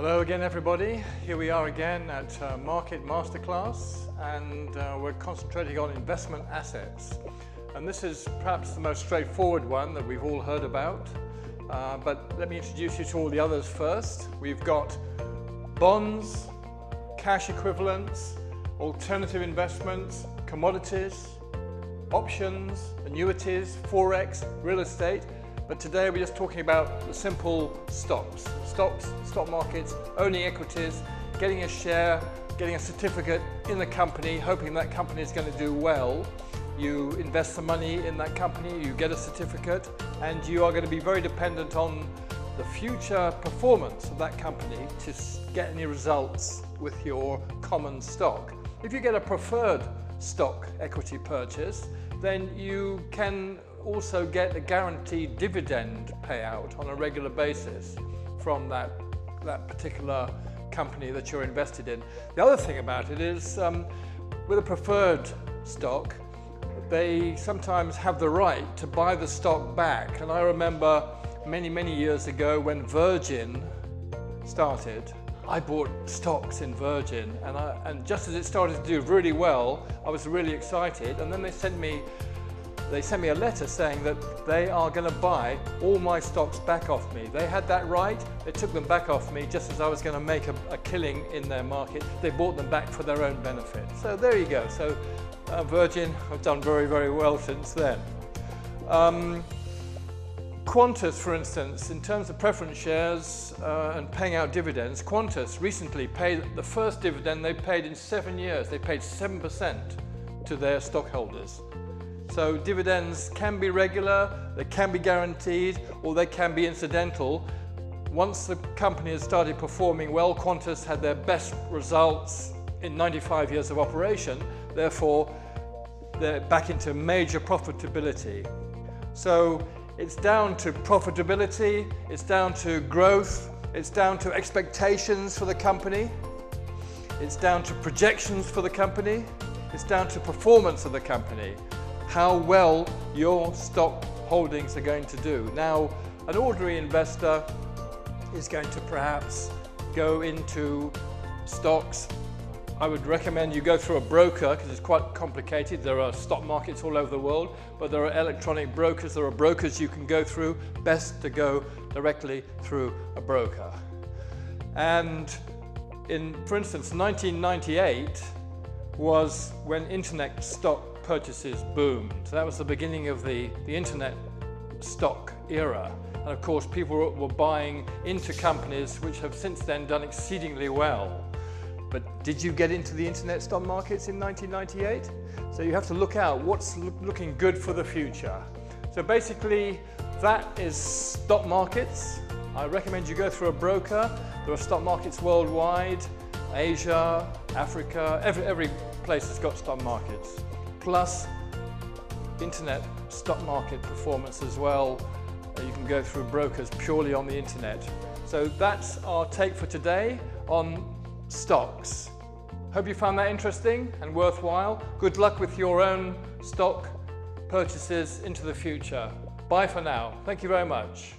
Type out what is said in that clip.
Hello again, everybody. Here we are again at Market Masterclass, and we're concentrating on investment assets. And this is perhaps the most straightforward one that we've all heard about. But let me introduce you to all the others first. We've got bonds, cash equivalents, alternative investments, commodities, options, annuities, forex, real estate. But today we're just talking about the simple stocks, stock markets, owning equities, getting a share, getting a certificate in the company, hoping that company is going to do well. You invest some money in that company, you get a certificate, and you are going to be very dependent on the future performance of that company to get any results with your common stock. If you get a preferred stock equity purchase, then you can also get a guaranteed dividend payout on a regular basis from that particular company that you're invested in. The other thing about it is with a preferred stock, they sometimes have the right to buy the stock back. And I remember many years ago when Virgin started, I bought stocks in Virgin, and just as it started to do really well, I was really excited, and then they sent me a letter saying that they are going to buy all my stocks back off me. They had that right, they took them back off me just as I was going to make a killing in their market. They bought them back for their own benefit. So there you go. So Virgin have done very well since then. Qantas, for instance, in terms of preference shares and paying out dividends, Qantas recently paid the first dividend they paid in 7 years. They paid 7% to their stockholders. So dividends can be regular, they can be guaranteed, or they can be incidental. Once the company has started performing well, Qantas had their best results in 95 years of operation, therefore they're back into major profitability. So it's down to profitability, it's down to growth, it's down to expectations for the company, it's down to projections for the company, it's down to performance of the company, how well your stock holdings are going to do. Now, an ordinary investor is going to perhaps go into stocks. I would recommend you go through a broker because it's quite complicated. There are stock markets all over the world, but there are electronic brokers, there are brokers you can go through. Best to go directly through a broker. And for instance, 1998 was when internet stock purchases boomed. So that was the beginning of the internet stock era. And of course, people were buying into companies which have since then done exceedingly well. But did you get into the internet stock markets in 1998? So you have to look out what's looking good for the future. So basically, that is stock markets. I recommend you go through a broker. There are stock markets worldwide, Asia, Africa, every place has got stock markets. Plus internet stock market performance as well. You can go through brokers purely on the internet. So that's our take for today on stocks. Hope you found that interesting and worthwhile. Good luck with your own stock purchases into the future. Bye for now. Thank you very much.